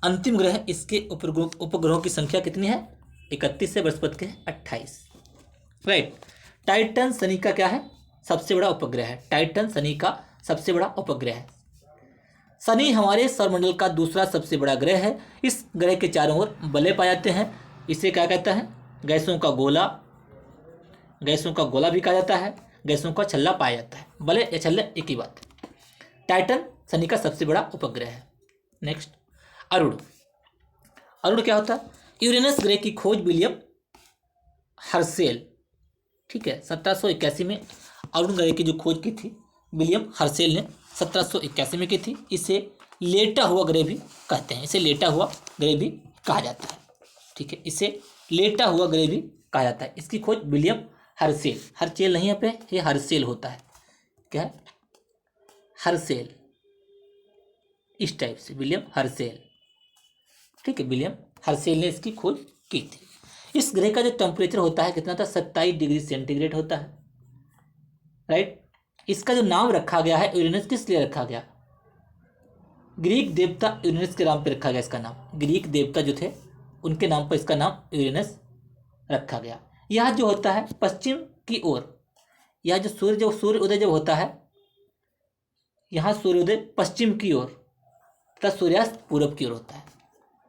अंतिम ग्रह। इसके उपग्रहों की संख्या कितनी है? 31 है, बृहस्पति के 28, राइट। टाइटन शनि का क्या है? सबसे बड़ा उपग्रह है। टाइटन शनि का सबसे बड़ा उपग्रह है। शनि हमारे सौरमंडल का दूसरा सबसे बड़ा ग्रह है। इस ग्रह के चारों ओर बले पाए जाते हैं। इसे क्या कहता है? गैसों का गोला, गैसों का गोला भी कहा जाता है। गैसों का छल्ला पाया जाता है। बले या छल्ले एक ही बात है। टाइटन शनि का सबसे बड़ा उपग्रह है। नेक्स्ट, अरुण। अरुण क्या होता है? यूरेनस ग्रह की खोज विलियम हर्शेल, ठीक है, 1781 में अरुण ग्रह की जो खोज की थी विलियम हर्शेल ने 1781 में की थी। इसे लेटा हुआ ग्रह भी कहते हैं, इसे लेटा हुआ ग्रह भी कहा जाता है। ठीक है, इसे लेटा हुआ ग्रह भी कहा जाता है। इसकी खोज विलियम हर्शेल, हर्शेल नहीं यहाँ पे, ये हर्शेल होता है, क्या है, हर्शेल, इस टाइप से विलियम हर्शेल। ठीक है, विलियम हर्शेल ने इसकी खोज की थी। इस ग्रह का जो टेम्परेचर होता है कितना था, 27 डिग्री सेंटीग्रेड होता है। राइट। इसका जो नाम रखा गया है यूरेनस, किस लिए रखा गया, ग्रीक देवता यूरेनस के नाम पर रखा गया इसका नाम। ग्रीक देवता जो थे उनके नाम पर इसका नाम यूरेनस रखा गया। यह जो होता है पश्चिम की ओर, यह जो सूर्य उदय जब होता है, यहाँ सूर्योदय पश्चिम की ओर तथा सूर्यास्त पूरब की ओर होता है।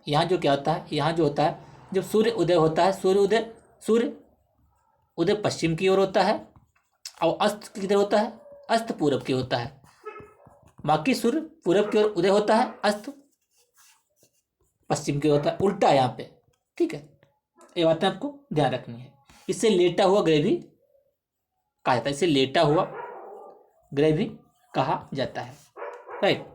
यहाँ जो क्या होता है, यहाँ जो होता है जब सूर्य उदय होता है, सूर्य उदय पश्चिम की ओर होता है और अस्त किधर होता है, अस्त पूरब की होता है। बाकी सूर्य पूरब की ओर उदय होता है, अस्त पश्चिम की ओर होता है, उल्टा है यहाँ पे। ठीक है, ये बातें आपको ध्यान रखनी है। इसे लेटा हुआ ग्रह भी कहा जाता है, इसे लेटा हुआ ग्रह भी कहा जाता है। राइट।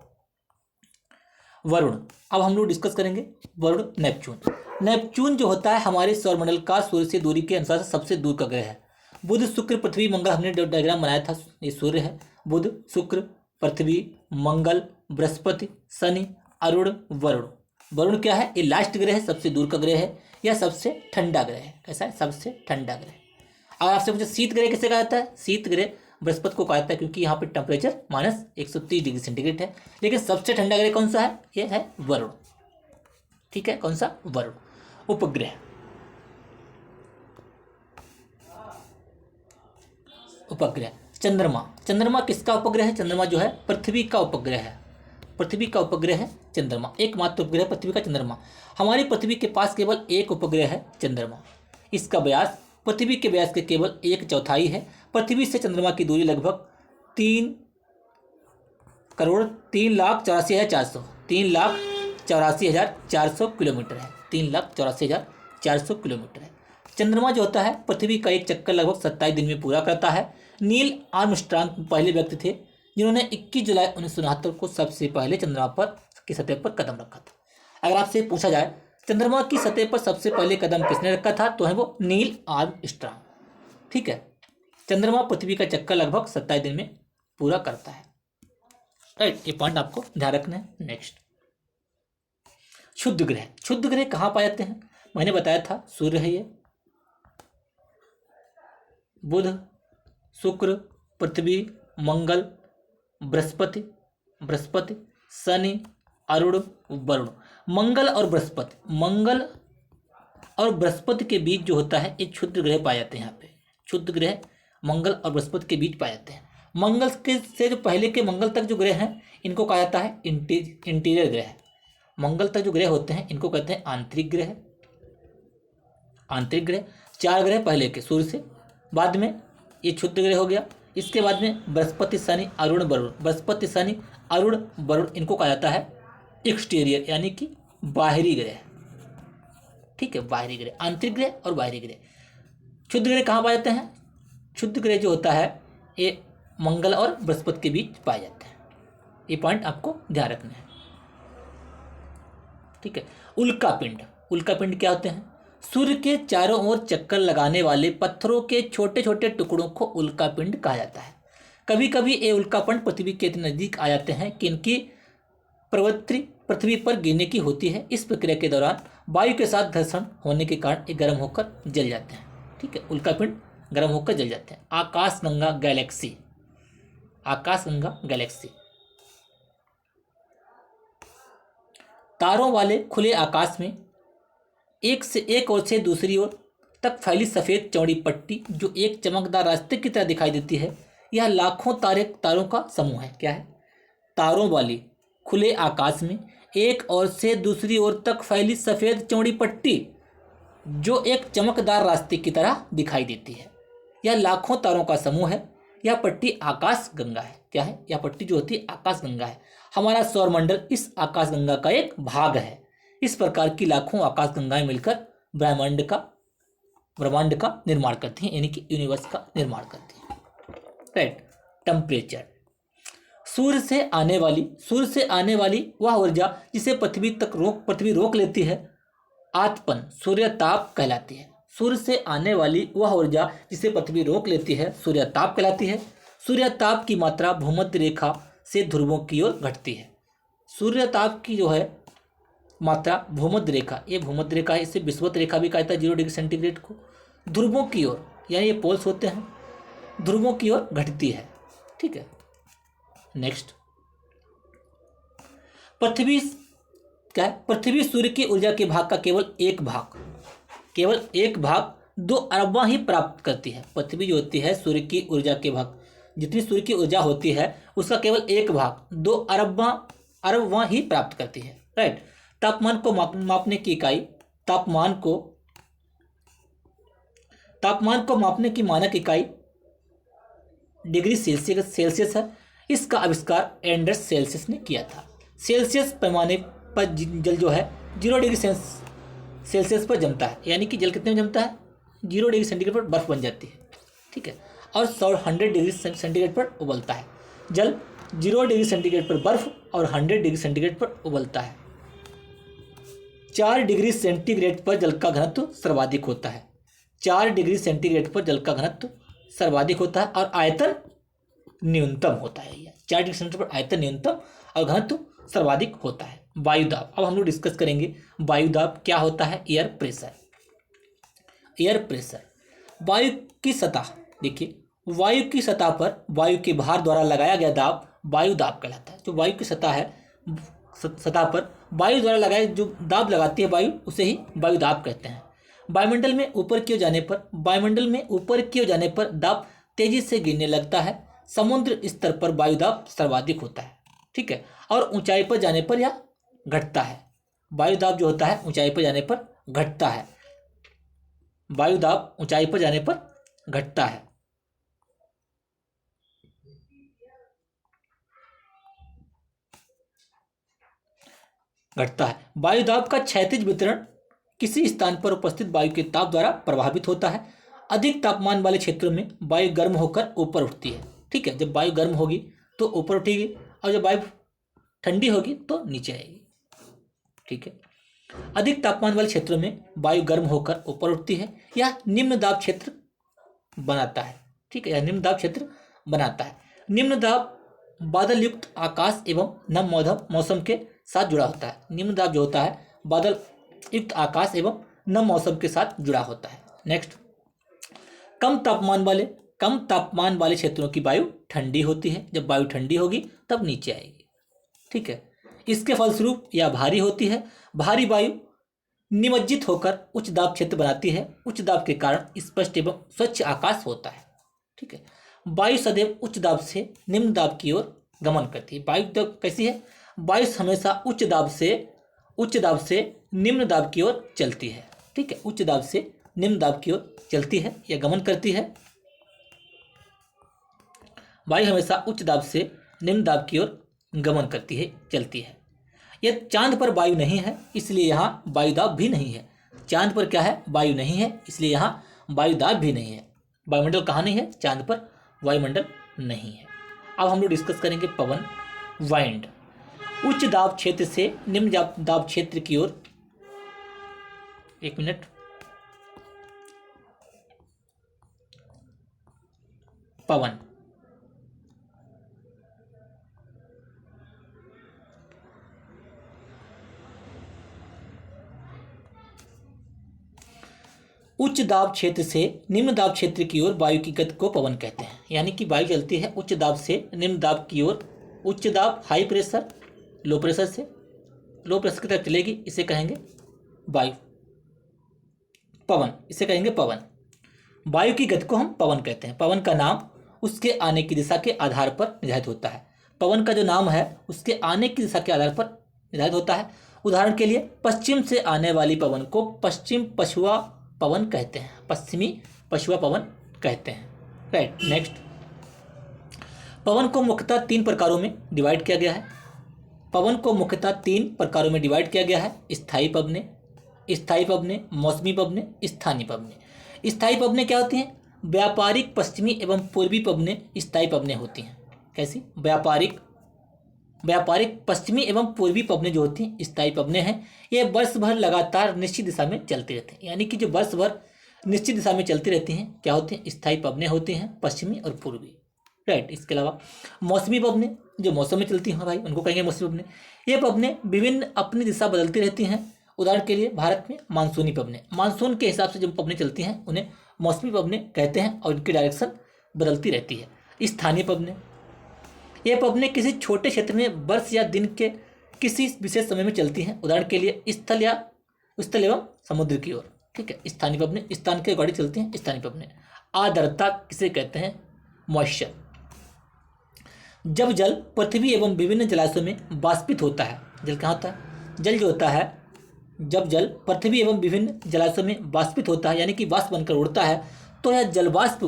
वरुण, अब हम लोग डिस्कस करेंगे वरुण, नेपच्यून। नेपच्यून जो होता है हमारे सौरमंडल का सूर्य से दूरी के अनुसार सबसे दूर का ग्रह है। बुध, शुक्र, पृथ्वी, मंगल, हमने डायग्राम बनाया था, ये सूर्य है। बुध, शुक्र, पृथ्वी, मंगल, बृहस्पति, शनि, अरुण, वरुण। वरुण क्या है, ये लास्ट ग्रह है, सबसे दूर का ग्रह है, यह सबसे ठंडा ग्रह है। कैसा है, सबसे ठंडा ग्रह। और आपसे पूछे शीत ग्रह किसे कहा जाता है, शीत ग्रह बृहस्पति को कहा जाता है, क्योंकि यहाँ पे टेम्परेचर -130 डिग्री सेंटीग्रेड है। लेकिन सबसे ठंडा ग्रह कौन सा है, ये है वरुण। ठीक है, कौन सा, वरुण। उपग्रह, उपग्रह, चंद्रमा। चंद्रमा किसका उपग्रह है, चंद्रमा जो है पृथ्वी का उपग्रह है। पृथ्वी का उपग्रह है चंद्रमा, एकमात्र उपग्रह पृथ्वी का चंद्रमा। हमारी पृथ्वी के पास केवल एक उपग्रह है चंद्रमा। इसका व्यास पृथ्वी के व्यास के केवल 1/4 है। पृथ्वी से चंद्रमा की दूरी लगभग 3,84,400 किलोमीटर है। 3,84,400 किलोमीटर है। चंद्रमा जो होता है पृथ्वी का एक चक्कर लगभग 27 दिन में पूरा करता है। नील आर्मस्ट्रांग पहले व्यक्ति थे जिन्होंने 21 जुलाई 1969 को सबसे पहले चंद्रमा पर की सतह पर कदम रखा था। अगर आपसे पूछा जाए चंद्रमा की सतह पर सबसे पहले कदम किसने रखा था, तो है वो नील आर्मस्ट्रांग। ठीक है, चंद्रमा पृथ्वी का चक्कर लगभग 27 दिन में पूरा करता है। राइट, ये पॉइंट आपको ध्यान रखना है। नेक्स्ट, क्षुद्र ग्रह। क्षुद्र ग्रह कहाँ पाए जाते हैं, मैंने बताया था सूर्य है ये, बुध, शुक्र, पृथ्वी, मंगल, बृहस्पति, शनि, अरुण, वरुण। मंगल और बृहस्पति के बीच जो होता है एक क्षुद्र ग्रह पाए जाते हैं। यहाँ पे क्षुद्र ग्रह मंगल और बृहस्पति के बीच पाए जाते हैं। मंगल के से जो पहले के मंगल तक जो ग्रह हैं इनको कहा जाता है इंटीरियर ग्रह। मंगल तक जो ग्रह होते हैं इनको कहते हैं आंतरिक ग्रह। आंतरिक ग्रह 4 ग्रह पहले के सूर्य से, बाद में ये क्षुद्र ग्रह हो गया। इसके बाद में बृहस्पति, शनि, अरुण, वरुण। बृहस्पति, शनि, अरुण, वरुण इनको कहा जाता है एक्सटीरियर यानी कि बाहरी ग्रह। ठीक है, बाहरी ग्रह, आंतरिक ग्रह और बाहरी ग्रह। क्षुद्र ग्रह कहाँ पाए जाते हैं, क्षुद्र ग्रह जो होता है ये मंगल और बृहस्पति के बीच पाए जाते हैं। ये पॉइंट आपको ध्यान रखना है। ठीक है, उल्कापिंड। उल्कापिंड क्या होते हैं, सूर्य के चारों ओर चक्कर लगाने वाले पत्थरों के छोटे छोटे टुकड़ों को उल्कापिंड कहा जाता है। कभी कभी ये उल्कापिंड पृथ्वी के इतने नजदीक आ जाते हैं कि इनकी प्रवृत्ति पृथ्वी पर गिरने की होती है। इस प्रक्रिया के दौरान वायु के साथ घर्षण होने के कारण ये गर्म होकर जल जाते हैं। ठीक है, उल्कापिंड गर्म होकर जल जाते हैं। आकाशगंगा गैलेक्सी, आकाशगंगा गैलेक्सी तारों वाले खुले आकाश में एक ओर से दूसरी ओर तक फैली सफ़ेद चौड़ी पट्टी जो एक चमकदार रास्ते की तरह दिखाई देती है, यह लाखों तारों का समूह है। क्या है, तारों वाली खुले आकाश में एक ओर से दूसरी ओर तक फैली सफ़ेद चौड़ी पट्टी जो एक चमकदार रास्ते की तरह दिखाई देती है, यह लाखों तारों का समूह है। यह पट्टी आकाश गंगा है। क्या है, यह पट्टी जो होती है आकाश गंगा है। हमारा सौरमंडल इस आकाश गंगा का एक भाग है। इस प्रकार की लाखों आकाश गंगाएं मिलकर ब्रह्मांड का निर्माण करती हैं, यानी कि यूनिवर्स का निर्माण करती हैं। राइट। टेम्परेचर, सूर्य से आने वाली वह ऊर्जा जिसे पृथ्वी रोक लेती है, आतपन सूर्यताप कहलाती है। सूर्य से आने वाली वह ऊर्जा जिसे पृथ्वी रोक लेती है सूर्यताप कहलाती है। सूर्यताप की मात्रा भूमध्य रेखा से ध्रुवों की ओर घटती है। सूर्यताप की जो है मात्रा भूमध्य रेखा, ये भूमध्य रेखा है, इसे विषुवत रेखा भी कहता है 0 डिग्री सेंटीग्रेड को, ध्रुवों की ओर, यानी ये पोल्स होते हैं, ध्रुवों की ओर घटती है। ठीक है। नेक्स्ट, पृथ्वी सूर्य की ऊर्जा के भाग का केवल एक भाग 2 अरबवां ही प्राप्त करती है। पृथ्वी जो होती है सूर्य की ऊर्जा के भाग, जितनी सूर्य की ऊर्जा होती है उसका केवल एक भाग 2 अरबवां ही प्राप्त करती है। राइट। तापमान को मापने की इकाई, तापमान को मापने की मानक इकाई डिग्री सेल्सियस है। इसका आविष्कार एंडर्स सेल्सियस ने किया था। सेल्सियस पैमाने पर जल जो है 0 डिग्री सेल्सियस पर जमता है, यानी कि जल कितने में जमता है, 0 डिग्री सेंटीग्रेड पर बर्फ बन जाती है। ठीक है। और 100 डिग्री सेंटीग्रेड पर उबलता है। जल 0 डिग्री सेंटीग्रेड पर बर्फ और 100 डिग्री सेंटीग्रेड पर उबलता है। 4 डिग्री सेंटीग्रेड पर जल का घनत्व सर्वाधिक होता है। 4 डिग्री सेंटीग्रेड पर जल का घनत्व सर्वाधिक होता है और आयतन न्यूनतम होता है। 4 डिग्री सेंटीग्रेड पर आयतन न्यूनतम और घनत्व सर्वाधिक होता है। वायुदाब, अब हम लोग डिस्कस करेंगे वायुदाब क्या होता है। एयर प्रेशर, वायु की सतह, देखिए वायु की सतह पर वायु के भार द्वारा लगाया गया दाब वायुदाब कहलाता है। जो वायु की सतह है, सतह पर वायु द्वारा लगाए जो दाब लगाती है वायु, उसे ही वायुदाब कहते हैं। वायुमंडल में ऊपर की ओर जाने पर दाब तेजी से गिरने लगता है। समुद्र स्तर पर वायुदाब सर्वाधिक होता है। ठीक है। और ऊंचाई पर जाने पर यह घटता है। वायुदाब जो होता है ऊंचाई पर जाने पर घटता है। वायुदाब ऊंचाई पर जाने पर घटता है। वायुदाब का क्षैतिज वितरण किसी स्थान पर उपस्थित वायु के ताप द्वारा प्रभावित होता है। अधिक तापमान वाले क्षेत्रों में वायु गर्म होकर ऊपर उठती है। ठीक है। जब वायु गर्म होगी तो ऊपर उठेगी और जब वायु ठंडी होगी तो नीचे आएगी। ठीक है। अधिक तापमान वाले क्षेत्रों में वायु गर्म होकर ऊपर उठती है। यह निम्न दाब क्षेत्र बनाता है। ठीक है। यह निम्न दाब क्षेत्र बनाता है। निम्न दाब बादल युक्त आकाश एवं नम मौसम के साथ जुड़ा होता है। निम्न दाब जो होता है बादल युक्त आकाश एवं नम मौसम के साथ जुड़ा होता है। नेक्स्ट, कम तापमान वाले क्षेत्रों की वायु ठंडी होती है। जब वायु ठंडी होगी तब नीचे आएगी। ठीक है। इसके फलस्वरूप यह भारी होती है। भारी वायु निमज्जित होकर उच्च दाब क्षेत्र बनाती है। उच्च दाब के कारण स्पष्ट एवं स्वच्छ आकाश होता है। ठीक है। वायु सदैव उच्च दाब से निम्न दाब की ओर गमन करती है। वायु तो कैसी है, वायु हमेशा उच्च दाब से निम्न दाब की ओर चलती है। ठीक है। उच्च दाब से निम्न दाब की ओर चलती है या गमन करती है। वायु हमेशा उच्च दाब से निम्न दाब की ओर गमन करती है, चलती है। यह चांद पर वायु नहीं है, इसलिए यहाँ वायुदाब भी नहीं है। चांद पर क्या है, वायु नहीं है, इसलिए यहाँ वायुदाब भी नहीं है। वायुमंडल कहाँ नहीं है, चांद पर वायुमंडल नहीं है। अब हम लोग डिस्कस करेंगे पवन, वाइंड। उच्च दाब क्षेत्र से निम्न दाब क्षेत्र की ओर, एक मिनट, पवन। उच्च दाब क्षेत्र से निम्न दाब क्षेत्र की ओर वायु की गति को पवन कहते हैं। यानी कि वायु चलती है उच्च दाब से निम्न दाब की ओर। उच्च दाब हाई प्रेशर, लो प्रेशर से लो प्रेशर की तरफ चलेगी, इसे कहेंगे वायु, पवन, इसे कहेंगे पवन। वायु की गति को हम पवन कहते हैं। पवन का नाम उसके आने की दिशा के आधार पर निर्धारित होता है। पवन का जो नाम है उसके आने की दिशा के आधार पर निर्धारित होता है। उदाहरण के लिए पश्चिम से आने वाली पवन को पश्चिम पछुआ पवन कहते हैं, पश्चिमी पछुआ पवन कहते हैं। राइट। नेक्स्ट, पवन को मुख्यतः 3 प्रकारों में डिवाइड किया गया है। पवन को मुख्यतः 3 प्रकारों में डिवाइड किया गया है। स्थायी पवनें, मौसमी पवनें, स्थानीय पवनें। स्थायी पवनें क्या होती हैं, व्यापारिक पश्चिमी एवं पूर्वी पवनें स्थायी पवनें होती हैं। कैसी? व्यापारिक पश्चिमी एवं पूर्वी पवनें जो होती हैं स्थायी पवनें हैं। ये वर्ष भर लगातार निश्चित दिशा में चलती रहती हैं, यानी कि जो वर्ष भर निश्चित दिशा में चलती रहती हैं क्या होती हैं? स्थायी पवनें होती हैं, पश्चिमी और पूर्वी। राइट। इसके अलावा मौसमी पवनें जो मौसम में चलती हैं भाई, उनको कहेंगे मौसमी पवनें। ये पवनें विभिन्न अपनी दिशा बदलती रहती हैं। उदाहरण के लिए भारत में मानसूनी पवनें, मानसून के हिसाब से जो पवनें चलती हैं उन्हें मौसमी पवनें कहते हैं और इनकी डायरेक्शन बदलती रहती है। स्थानीय पवनें, ये पवनें किसी छोटे क्षेत्र में वर्ष या दिन के किसी विशेष समय में चलती हैं। उदाहरण के लिए स्थल एवं समुद्र की ओर। ठीक है। स्थानीय पवनें स्थान के अकॉर्डिंग चलती हैं, स्थानीय पवनें। आर्द्रता किसे कहते हैं? मॉइस्चर। जब जल पृथ्वी एवं विभिन्न जलाशयों में वाष्पित होता है, जल क्या होता है? जल जो होता है, जब जल पृथ्वी एवं विभिन्न जलाशयों में वाष्पित होता है, यानी कि वाष्प बनकर उड़ता है, तो यह जलवाष्प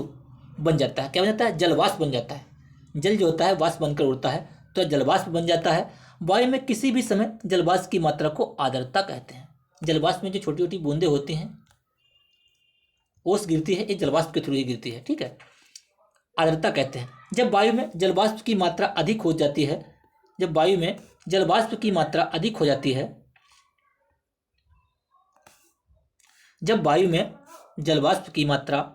बन जाता है। क्या बन जाता है? जलवाष्प बन जाता है। जल जो होता है वाष्प बनकर उड़ता है तो जलवाष्प बन जाता है। वायु में किसी भी समय जलवाष्प की मात्रा को आर्द्रता कहते हैं। जलवाष्प में जो छोटी छोटी बूंदें होती हैं, ओस गिरती है, ये जलवाष्प के थ्रू ही गिरती है। ठीक है। आर्द्रता कहते हैं। जब वायु में जलवाष्प की मात्रा अधिक हो जाती है, जब वायु में जलवाष्प की मात्रा अधिक हो जाती है, जब वायु में जलवाष्प की मात्रा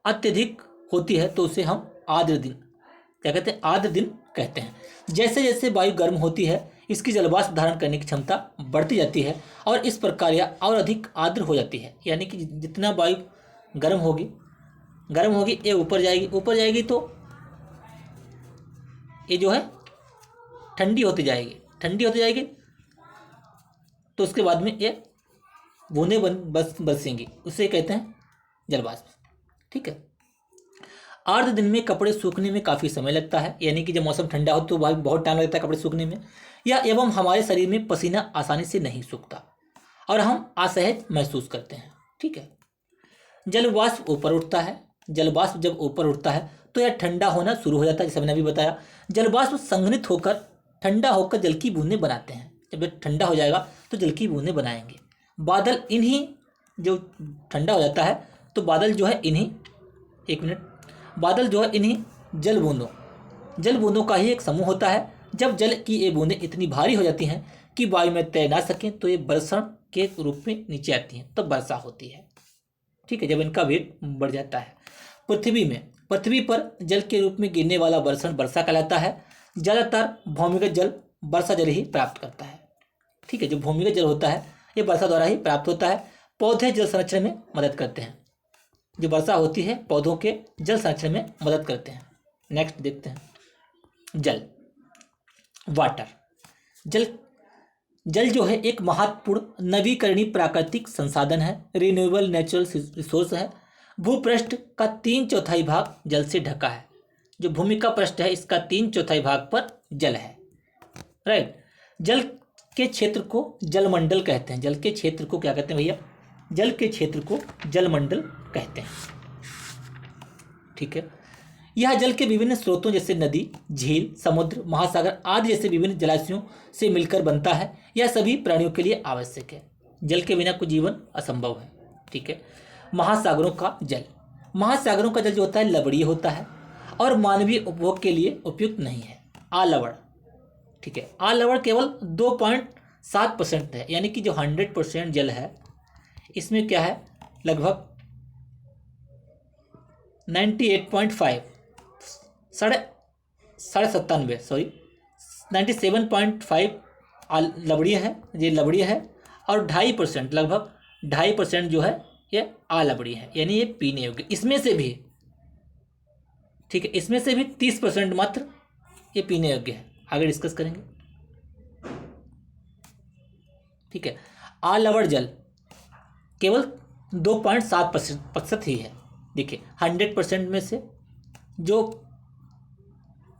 अत्यधिक होती है तो उसे हम आर्द्र दिन क्या कहते हैं? आर्द्र दिन कहते हैं। जैसे जैसे वायु गर्म होती है इसकी जलवाष्प धारण करने की क्षमता बढ़ती जाती है और इस प्रकार यह और अधिक आर्द्र हो जाती है। यानी कि जितना वायु गर्म होगी ये ऊपर जाएगी तो ये जो है ठंडी होती जाएगी तो उसके बाद में ये बूंदें बरसेंगी, उसे कहते हैं जलवाष्प। ठीक है। आर्द्र दिन में कपड़े सूखने में काफ़ी समय लगता है, यानी कि जब मौसम ठंडा हो तो बहुत टाइम लगता है कपड़े सूखने में, या एवं हमारे शरीर में पसीना आसानी से नहीं सूखता और हम असहज महसूस करते हैं। ठीक है। जलवाष्प ऊपर उठता है, जलवाष्प जब ऊपर उठता है तो यह ठंडा होना शुरू हो जाता है, जैसे मैंने अभी बताया। जलवाष्प संघनित होकर ठंडा होकर जल की बूंदें बनाते हैं। जब यह ठंडा हो जाएगा तो जल की बूंदें बनाएंगे। बादल इन्हीं जो ठंडा हो जाता है तो बादल जो है इन्हीं जल बूंदों का ही एक समूह होता है। जब जल की ये बूंदें इतनी भारी हो जाती हैं कि वायु में तैर ना सकें तो ये बर्षण के रूप में नीचे आती हैं, तब वर्षा होती है। ठीक है। जब इनका वेग बढ़ जाता है। पृथ्वी पर जल के रूप में गिरने वाला बर्षण वर्षा कहलाता है। ज़्यादातर भूमिगत जल वर्षा जल ही प्राप्त करता है। ठीक है। जो भूमिगत जल होता है ये वर्षा द्वारा ही प्राप्त होता है। पौधे जल संरक्षण में मदद करते हैं। जो वर्षा होती है पौधों के जल संरक्षण में मदद करते हैं। नेक्स्ट देखते हैं जल, वाटर। जल जो है एक महत्वपूर्ण नवीकरणीय प्राकृतिक संसाधन है, रिन्यूएबल नेचुरल रिसोर्स है। भूपृष्ठ का 3/4 भाग जल से ढका है। जो भूमि का पृष्ठ है इसका 3/4 भाग पर जल है। राइट। जल के क्षेत्र को जलमंडल कहते हैं। जल के क्षेत्र को क्या कहते हैं भैया? जल के क्षेत्र को जलमंडल कहते हैं। ठीक है। यह जल के विभिन्न स्रोतों जैसे नदी, झील, समुद्र, महासागर आदि जैसे विभिन्न जलाशयों से मिलकर बनता है। यह सभी प्राणियों के लिए आवश्यक है। जल के बिना कोई जीवन असंभव है। ठीक है। महासागरों का जल जो होता है लवणीय होता है और मानवीय उपभोग के लिए उपयुक्त नहीं है। आलवण। ठीक है। आलवण केवल 2.7% है, यानी कि जो 100% जल है इसमें क्या है लगभग 98.5 97.5 लवणीय है, ये लवणीय है और 2.5% लगभग 2.5% जो है ये अलवणीय है, यानी ये पीने योग्य। इसमें से भी ठीक है, इसमें से भी 30% मात्र ये पीने योग्य है। आगे डिस्कस करेंगे। ठीक है। अलवण जल केवल 2.7% ही है। देखिए 100% में से जो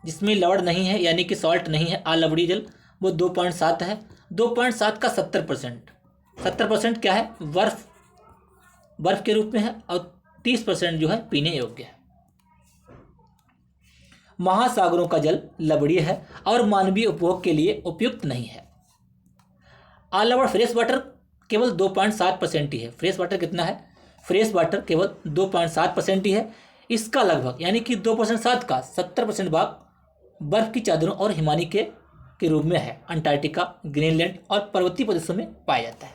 जिसमें लवण नहीं है यानी कि सॉल्ट नहीं है अलवणीय जल वो 2.7 है। 2.7 का 70% क्या है? बर्फ के रूप में है और 30% जो है पीने योग्य है। महासागरों का जल लवणीय है और मानवीय उपभोग के लिए उपयुक्त नहीं है। अलवण फ्रेश वाटर केवल 2.7% ही है। फ्रेश वाटर कितना है? फ्रेश वाटर केवल 2.7% ही है। इसका लगभग यानी कि 2% का 70% भाग बर्फ की चादरों और हिमानी के रूप में है। अंटार्कटिका, ग्रीनलैंड और पर्वतीय प्रदेशों में पाया जाता है।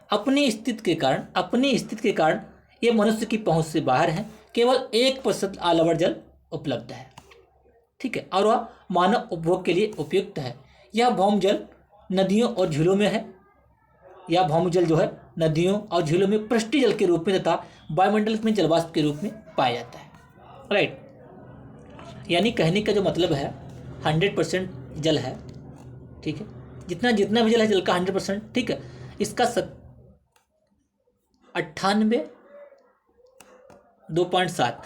अपनी स्थिति के कारण ये मनुष्य की पहुंच से बाहर है। केवल 1% आलवड़ जल उपलब्ध है, ठीक है, और वह मानव उपभोग के लिए उपयुक्त है। यह भौम जल नदियों और झीलों में है। यह भौम जल जो है नदियों और झीलों में पृष्ठीय जल के रूप में तथा वायुमंडल में जलवाष्प के रूप में पाया जाता है। राइट, यानी कहने का जो मतलब है 100% जल है, ठीक है, जितना भी जल है जल का 100%, ठीक है। इसका 2.7,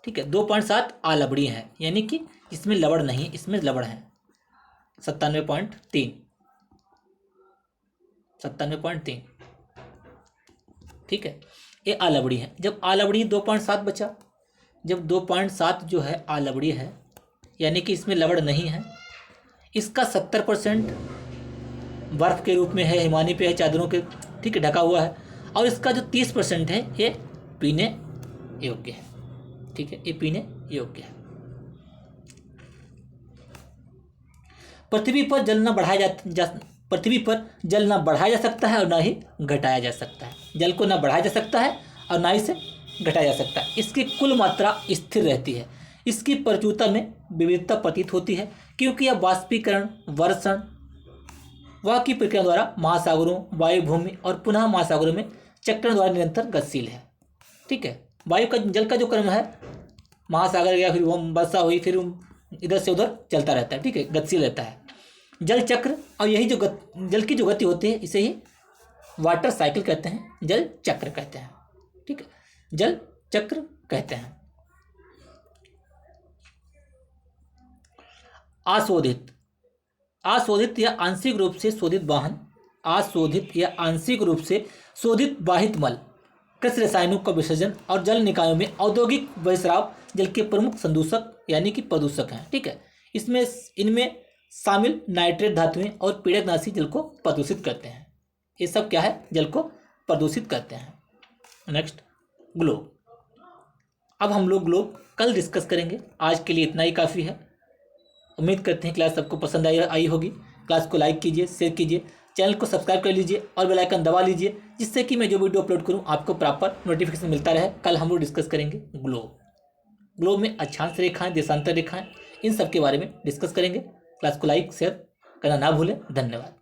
ठीक है, 2.7 आलवड़ी है, यानी कि इसमें लवण नहीं, इसमें लवण है 97.3, ठीक है, ये आलवड़ी है। जब आलवड़ी 2.7 बचा, जब 2.7 जो है आलवड़ी है, यानी कि इसमें लवण नहीं है। इसका 70% बर्फ के रूप में है, हिमानी पे है, चादरों के, ठीक है, ढका हुआ है। और इसका जो 30% है ये पीने योग्य है, ठीक है, ये पीने योग्य है। पृथ्वी पर जल न बढ़ाया जा सकता है और ना ही घटाया जा सकता है। जल को ना बढ़ाया जा सकता है और ना ही से घटाया जा सकता है। इसकी कुल मात्रा स्थिर रहती है। इसकी प्रचुरता में विविधता प्रतीत होती है, क्योंकि यह वाष्पीकरण, वर्षण वह की प्रक्रिया द्वारा महासागरों, वायु, भूमि और पुनः महासागरों में चक्रण द्वारा निरंतर गतिशील है, ठीक है। वायु का, जल का जो क्रम है, महासागर गया, फिर वर्षा हुई, फिर इधर से उधर चलता रहता है, ठीक है, गतिशील रहता है जल चक्र। और यही जो जल की जो गति होती है, इसे ही वाटर साइकिल कहते हैं, जल चक्र कहते हैं, ठीक है, जल चक्र कहते हैं। आशोधित या आंशिक रूप से शोधित वाहन, आशोधित या आंशिक रूप से शोधित वाहित मल, कृषि रसायनों का विसर्जन और जल निकायों में औद्योगिक बहिस्राव जल के प्रमुख संदूषक यानी कि प्रदूषक हैं, ठीक है। इनमें शामिल नाइट्रेट धातुएं और पीड़कनाशी जल को प्रदूषित करते हैं। ये सब क्या है, जल को प्रदूषित करते हैं। Next, globe. अब हम लोग ग्लोब कल डिस्कस करेंगे। आज के लिए इतना ही काफ़ी है। उम्मीद करते हैं क्लास सबको पसंद आई होगी। क्लास को लाइक कीजिए, शेयर कीजिए, चैनल को सब्सक्राइब कर लीजिए और बेल आइकन दबा लीजिए, जिससे कि मैं जो वीडियो अपलोड करूं आपको प्रॉपर नोटिफिकेशन मिलता रहे। कल हम लोग डिस्कस करेंगे ग्लोब में अक्षांश रेखाएं, देशांतर रेखाएं, इन सब के बारे में डिस्कस करेंगे। क्लास को लाइक शेयर करना ना भूलें। धन्यवाद।